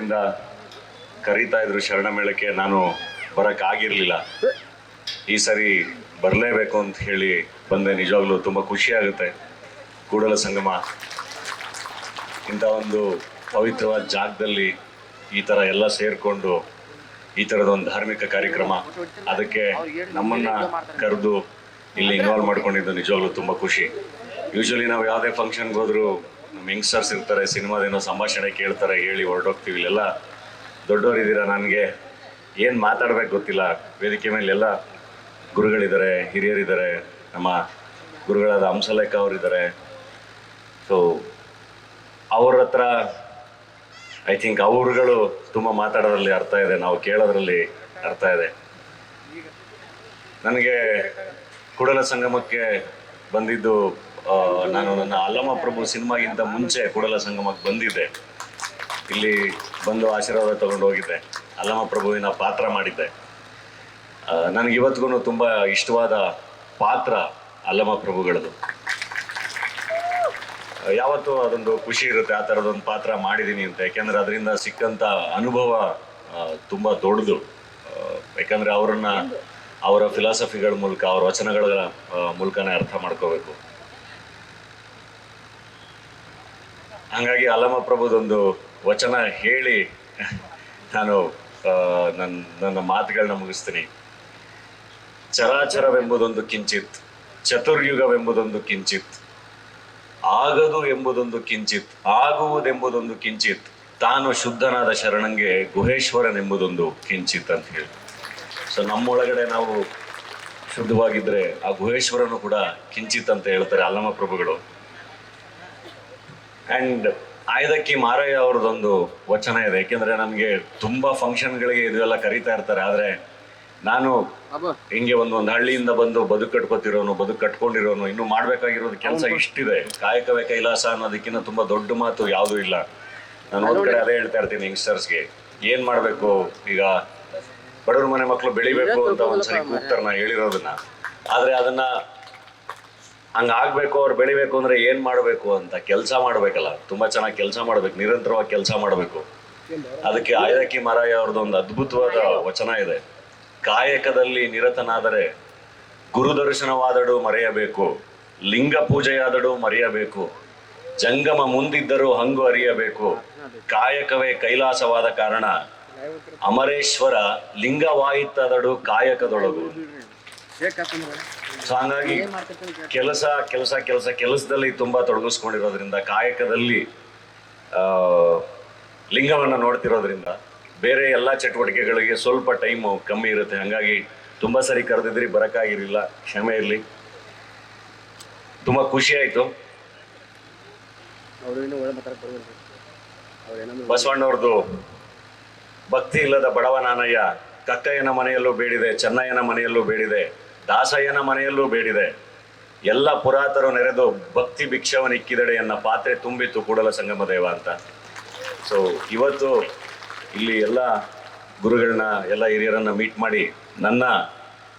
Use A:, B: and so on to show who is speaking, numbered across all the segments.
A: ಇಂದ ಕರೀತಾ ಇದ್ರು ಶರಣ ಮೇಳಕ್ಕೆ. ನಾನು ಬರೋಕ್ಕಾಗಿರಲಿಲ್ಲ. ಈ ಸರಿ ಬರಲೇಬೇಕು ಅಂತ ಹೇಳಿ ಬಂದೆ. ನಿಜವಾಗ್ಲೂ ತುಂಬ ಖುಷಿ ಆಗುತ್ತೆ. ಕೂಡಲ ಸಂಗಮ ಇಂಥ ಒಂದು ಪವಿತ್ರವಾದ ಜಾಗದಲ್ಲಿ ಈ ಥರ ಎಲ್ಲ ಸೇರಿಕೊಂಡು ಈ ಥರದೊಂದು ಧಾರ್ಮಿಕ ಕಾರ್ಯಕ್ರಮ, ಅದಕ್ಕೆ ನಮ್ಮನ್ನು ಕರೆದು ಇಲ್ಲಿ ಇನ್ವಾಲ್ವ್ ಮಾಡ್ಕೊಂಡಿದ್ದು ನಿಜವಾಗ್ಲೂ ತುಂಬ ಖುಷಿ. ಯೂಶ್ವಲಿ ನಾವು ಯಾವುದೇ ಫಂಕ್ಷನ್ಗೆ ಹೋದರೂ ನಮ್ಮ ಯಂಗ್ಸ್ಟರ್ಸ್ ಇರ್ತಾರೆ, ಸಿನಿಮಾದೇನೋ ಸಂಭಾಷಣೆ ಕೇಳ್ತಾರೆ, ಹೇಳಿ ಹೊರಟೋಗ್ತೀವಿ. ಇಲ್ಲೆಲ್ಲ ದೊಡ್ಡವರಿದ್ದೀರಾ, ನನಗೆ ಏನು ಮಾತಾಡ್ಬೇಕು ಗೊತ್ತಿಲ್ಲ. ವೇದಿಕೆ ಮೇಲೆ ಎಲ್ಲ ಗುರುಗಳಿದ್ದಾರೆ, ಹಿರಿಯರಿದ್ದಾರೆ, ನಮ್ಮ ಗುರುಗಳಾದ ಹಂಸಲೇಖ ಅವರಿದ್ದಾರೆ. ಸೊ ಅವ್ರ ಹತ್ರ ಐ ಥಿಂಕ್ ಅವರುಗಳು ತುಂಬ ಮಾತಾಡೋದ್ರಲ್ಲಿ ಅರ್ಥ ಇದೆ, ನಾವು ಕೇಳೋದ್ರಲ್ಲಿ ಅರ್ಥ ಇದೆ. ನನಗೆ ಕೂಡಲ ಸಂಗಮಕ್ಕೆ ಬಂದಿದ್ದು, ನಾನು ನನ್ನ ಅಲ್ಲಮ ಪ್ರಭು ಸಿನಿಮಾಗಿಂತ ಮುಂಚೆ ಕೂಡಲ ಸಂಗಮಕ್ಕೆ ಬಂದಿದ್ದೆ. ಇಲ್ಲಿ ಬಂದು ಆಶೀರ್ವಾದ ತಗೊಂಡು ಹೋಗಿದ್ದೆ, ಅಲ್ಲಮ ಪ್ರಭುವಿನ ಪಾತ್ರ ಮಾಡಿದ್ದೆ. ನನಗಿವತ್ತಿಗೂ ತುಂಬ ಇಷ್ಟವಾದ ಪಾತ್ರ ಅಲ್ಲಮ ಪ್ರಭುಗಳದು. ಯಾವತ್ತೂ ಅದೊಂದು ಖುಷಿ ಇರುತ್ತೆ ಆ ಥರದೊಂದು ಪಾತ್ರ ಮಾಡಿದ್ದೀನಿ ಅಂತ. ಯಾಕೆಂದರೆ ಅದರಿಂದ ಸಿಕ್ಕಂಥ ಅನುಭವ ತುಂಬ ದೊಡ್ಡದು. ಯಾಕಂದರೆ ಅವರ ಫಿಲಾಸಫಿಗಳ ಮೂಲಕ, ಅವರ ವಚನಗಳ ಮೂಲಕನೇ ಅರ್ಥ ಮಾಡ್ಕೋಬೇಕು. ಹಾಗಾಗಿ ಅಲ್ಲಮ ಪ್ರಭುದೊಂದು ವಚನ ಹೇಳಿ ನಾನು ನನ್ನ ಮಾತುಗಳನ್ನ ಮುಗಿಸ್ತೀನಿ. ಚರಾಚರವೆಂಬುದೊಂದು ಕಿಂಚಿತ್, ಚತುರ್ಯುಗವೆಂಬುದೊಂದು ಕಿಂಚಿತ್, ಆಗದು ಎಂಬುದೊಂದು ಕಿಂಚಿತ್, ಆಗುವುದೆಂಬುದೊಂದು ಕಿಂಚಿತ್, ತಾನು ಶುದ್ಧನಾದ ಶರಣಂಗೆ ಗುಹೇಶ್ವರನೆಂಬುದೊಂದು ಕಿಂಚಿತ್ ಅಂತ ಹೇಳಿ. ಸೊ ನಮ್ಮೊಳಗಡೆ ನಾವು ಶುದ್ಧವಾಗಿದ್ದರೆ ಆ ಗುಹೇಶ್ವರನು ಕೂಡ ಕಿಂಚಿತ್ ಅಂತ ಹೇಳ್ತಾರೆ ಅಲ್ಲಮ ಪ್ರಭುಗಳು. ಆ್ಯಂಡ್ ಆಯ್ದಕ್ಕಿ ಮಾರಯ್ಯ ಅವ್ರದ್ದೊಂದು ವಚನ ಇದೆ. ಏಕೆಂದರೆ ನನಗೆ ತುಂಬ ಫಂಕ್ಷನ್ಗಳಿಗೆ ಇದೆಲ್ಲ ಕರೀತಾ ಇರ್ತಾರೆ, ಆದರೆ ನಾನು ಹಿಂಗೆ ಒಂದು ಹಳ್ಳಿಯಿಂದ ಬಂದು ಬದುಕು ಕಟ್ಕೊಂಡಿರೋನು, ಇನ್ನೂ ಮಾಡಬೇಕಾಗಿರೋದು ಕೆಲಸ ಇಷ್ಟಿದೆ. ಕಾಯಕವೇ ಕೈಲಾಸ ಅನ್ನೋದಕ್ಕಿಂತ ತುಂಬ ದೊಡ್ಡ ಮಾತು ಯಾವುದೂ ಇಲ್ಲ. ನಾನು ಒಂದು ಕಡೆ ಅದೇ ಹೇಳ್ತಾ ಇರ್ತೀನಿ ಯಂಗ್ಸ್ಟರ್ಸ್ಗೆ, ಏನು ಮಾಡಬೇಕು ಈಗ, ಬಡವ್ರ ಮನೆ ಮಕ್ಕಳು ಬೆಳಿಬೇಕು ಅಂತ ಒಂದ್ಸರಿ ಕೂಗ್ತಾರೆ ನಾ ಹೇಳಿರೋದನ್ನ. ಆದರೆ ಅದನ್ನ ಹಂಗಾಗಬೇಕು, ಅವ್ರು ಬೆಳಿಬೇಕು ಅಂದರೆ ಏನು ಮಾಡಬೇಕು ಅಂತ ಕೆಲಸ ಮಾಡಬೇಕಲ್ಲ, ತುಂಬ ಚೆನ್ನಾಗಿ ಕೆಲಸ ಮಾಡಬೇಕು, ನಿರಂತರವಾಗಿ ಕೆಲಸ ಮಾಡಬೇಕು. ಅದಕ್ಕೆ ಆಯ್ದಕ್ಕಿ ಮಾರಯ್ಯ ಅವ್ರದ್ದು ಒಂದು ಅದ್ಭುತವಾದ ವಚನ ಇದೆ. ಕಾಯಕದಲ್ಲಿ ನಿರತನಾದರೆ ಗುರುದರ್ಶನವಾದಡು ಮರೆಯಬೇಕು, ಲಿಂಗ ಪೂಜೆಯಾದಡು ಮರೆಯಬೇಕು, ಜಂಗಮ ಮುಂದಿದ್ದರೂ ಹಂಗು ಅರಿಯಬೇಕು, ಕಾಯಕವೇ ಕೈಲಾಸವಾದ ಕಾರಣ ಅಮರೇಶ್ವರ ಲಿಂಗವಾಯಿತದಡು ಕಾಯಕದೊಳಗು. ಸೊ ಹಾಗಾಗಿ ಕೆಲಸದಲ್ಲಿ ತುಂಬ ತೊಡಗಿಸ್ಕೊಂಡಿರೋದ್ರಿಂದ, ಕಾಯಕದಲ್ಲಿ ಲಿಂಗವನ್ನು ನೋಡ್ತಿರೋದ್ರಿಂದ ಬೇರೆ ಎಲ್ಲ ಚಟುವಟಿಕೆಗಳಿಗೆ ಸ್ವಲ್ಪ ಟೈಮು ಕಮ್ಮಿ ಇರುತ್ತೆ. ಹಾಗಾಗಿ ತುಂಬ ಸರಿ ಕರೆದಿದ್ರಿ, ಬರೋಕ್ಕಾಗಿರಲಿಲ್ಲ, ಕ್ಷಮೆ ಇರಲಿ. ತುಂಬ ಖುಷಿ ಆಯಿತು. ಬಸವಣ್ಣವ್ರದ್ದು ಭಕ್ತಿ ಇಲ್ಲದ ಬಡವ ನಾನಯ್ಯ, ಕಕ್ಕಯ್ಯನ ಮನೆಯಲ್ಲೂ ಬೇಡಿದೆ, ಚೆನ್ನಯ್ಯನ ಮನೆಯಲ್ಲೂ ಬೇಡಿದೆ, ದಾಸಯ್ಯನ ಮನೆಯಲ್ಲೂ ಬೇಡಿದೆ, ಎಲ್ಲ ಪುರಾತರು ನೆರೆದು ಭಕ್ತಿ ಭಿಕ್ಷವನಿಕ್ಕಿದಡೆ ಎನ್ನ ಪಾತ್ರೆ ತುಂಬಿತ್ತು ಕೂಡಲ ಸಂಗಮ ದೇವ ಅಂತ. ಸೊ ಇವತ್ತು ಇಲ್ಲಿ ಎಲ್ಲ ಗುರುಗಳನ್ನ, ಎಲ್ಲ ಹಿರಿಯರನ್ನ ಮೀಟ್ ಮಾಡಿ,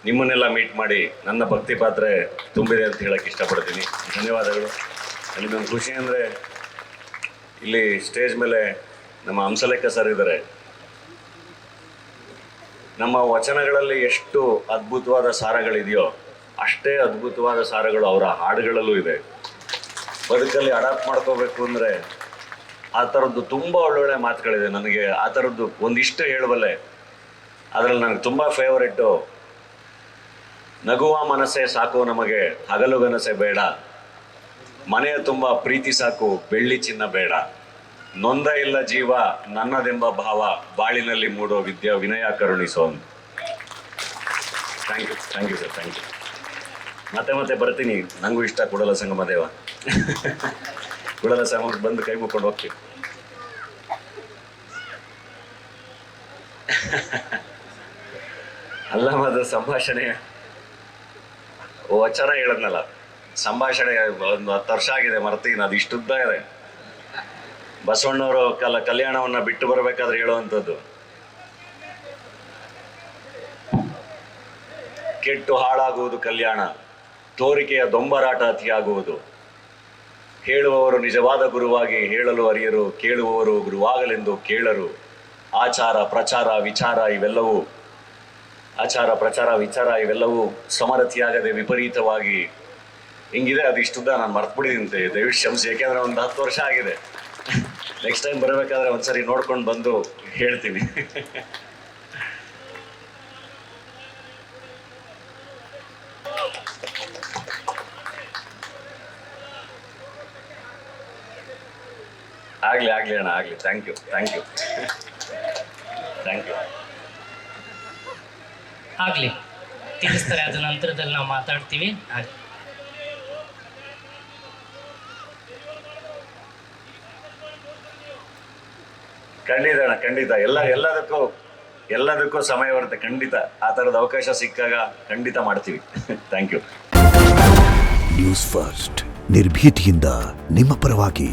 A: ನಿಮ್ಮನ್ನೆಲ್ಲ ಮೀಟ್ ಮಾಡಿ ನನ್ನ ಭಕ್ತಿ ಪಾತ್ರೆ ತುಂಬಿದೆ ಅಂತ ಹೇಳಕ್ಕೆ ಇಷ್ಟಪಡ್ತೀನಿ. ಧನ್ಯವಾದಗಳು. ನನಗೊಂದು ಖುಷಿ ಅಂದರೆ ಇಲ್ಲಿ ಸ್ಟೇಜ್ ಮೇಲೆ ನಮ್ಮ ಹಂಸಲೇಖ ಸರ್ ಇದ್ದಾರೆ. ನಮ್ಮ ವಚನಗಳಲ್ಲಿ ಎಷ್ಟು ಅದ್ಭುತವಾದ ಸಾರಗಳಿದೆಯೋ ಅಷ್ಟೇ ಅದ್ಭುತವಾದ ಸಾರಗಳು ಅವರ ಹಾಡುಗಳಲ್ಲೂ ಇದೆ. ಬದುಕಲ್ಲಿ ಅಡಾಪ್ಟ್ ಮಾಡ್ಕೋಬೇಕು ಅಂದರೆ ಆ ಥರದ್ದು ತುಂಬ ಒಳ್ಳೊಳ್ಳೆ ಮಾತುಗಳಿದೆ. ನನಗೆ ಆ ಥರದ್ದು ಒಂದಿಷ್ಟು ಹೇಳಬಲ್ಲೆ. ಅದರಲ್ಲಿ ನನಗೆ ತುಂಬ ಫೇವರೆಟ್ಟು, ನಗುವ ಮನಸ್ಸೇ ಸಾಕು ನಮಗೆ, ಹಗಲುಗನಸೆ ಬೇಡ, ಮನೆಯ ತುಂಬ ಪ್ರೀತಿ ಸಾಕು, ಬೆಳ್ಳಿ ಚಿನ್ನ ಬೇಡ, ನೊಂದ ಇಲ್ಲ ಜೀವ ನನ್ನದೆಂಬ ಭಾವ, ಬಾಳಿನಲ್ಲಿ ಮೂಡೋ ವಿನಯ ಕರುಣಿಸೋ. Thank you sir, thank you. ಮತ್ತೆ ಬರ್ತೀನಿ. ನನಗೂ ಇಷ್ಟ ಕೂಡಲ ಸಂಗಮ ದೇವ. ಕೂಡಲ ಸಂಗಮಕ್ಕೆ ಬಂದು ಕೈ ಮುಕ್ಕೊಂಡು ಹೋಗ್ತೀವಿ. ಅಲ್ಲಮದ ಸಂಭಾಷಣೆ ವಚನ ಹೇಳದ್ನಲ್ಲ, ಸಂಭಾಷಣೆ ಒಂದು 10 ವರ್ಷ ಆಗಿದೆ, ಮರ್ತೀನಿ. ಅದು ಇಷ್ಟುದ್ದ ಇದೆ. ಬಸವಣ್ಣವರು ಕಲ್ಯಾಣವನ್ನ ಬಿಟ್ಟು ಬರಬೇಕಾದ್ರೆ ಹೇಳುವಂಥದ್ದು, ಕೆಟ್ಟು ಹಾಳಾಗುವುದು ಕಲ್ಯಾಣ, ತೋರಿಕೆಯ ದೊಂಬರಾಟ ಅತಿಯಾಗುವುದು, ಹೇಳುವವರು ನಿಜವಾದ ಗುರುವಾಗಿ ಹೇಳಲು ಅರಿಯರು, ಕೇಳುವವರು ಗುರುವಾಗಲೆಂದು ಕೇಳರು, ಆಚಾರ ಪ್ರಚಾರ ವಿಚಾರ ಇವೆಲ್ಲವೂ ಸಮರತಿಯಾಗದೆ ವಿಪರೀತವಾಗಿ ಹಿಂಗಿದೆ. ಅದಿಷ್ಟುದ್ದ ನಾನು ಮರ್ತ್ಬಿಟ್ಟಿದ್ದಂತೆ, ದಯವಿಟ್ಟು ಕ್ಷಮಿಸಿ. ಯಾಕೆಂದ್ರೆ ಒಂದು 10 ವರ್ಷ ಆಗಿದೆ. ನೆಕ್ಸ್ಟ್ ಟೈಮ್ ಬರಬೇಕಾದ್ರೆ ಒಂದ್ಸರಿ ನೋಡ್ಕೊಂಡು ಬಂದು ಹೇಳ್ತೀನಿ. ಆಗ್ಲಿ ಅಣ್ಣ, ಆಗ್ಲಿ. Thank you.
B: ಆಗ್ಲಿ, ತಿಳಿಸ್ತಾರೆ. ಅದ ನಂತರದಲ್ಲಿ ನಾವು ಮಾತಾಡ್ತೀವಿ.
A: ಖಂಡಿತ ಎಲ್ಲದಕ್ಕೂ ಸಮಯ ಬರುತ್ತೆ. ಖಂಡಿತ ಆ ಥರದ ಅವಕಾಶ ಸಿಕ್ಕಾಗ ಖಂಡಿತ ಮಾಡ್ತೀವಿ. Thank you.
C: ನ್ಯೂಸ್ ಫಸ್ಟ್, ನಿರ್ಭೀತಿಯಿಂದ ನಿಮ್ಮ ಪರವಾಗಿ.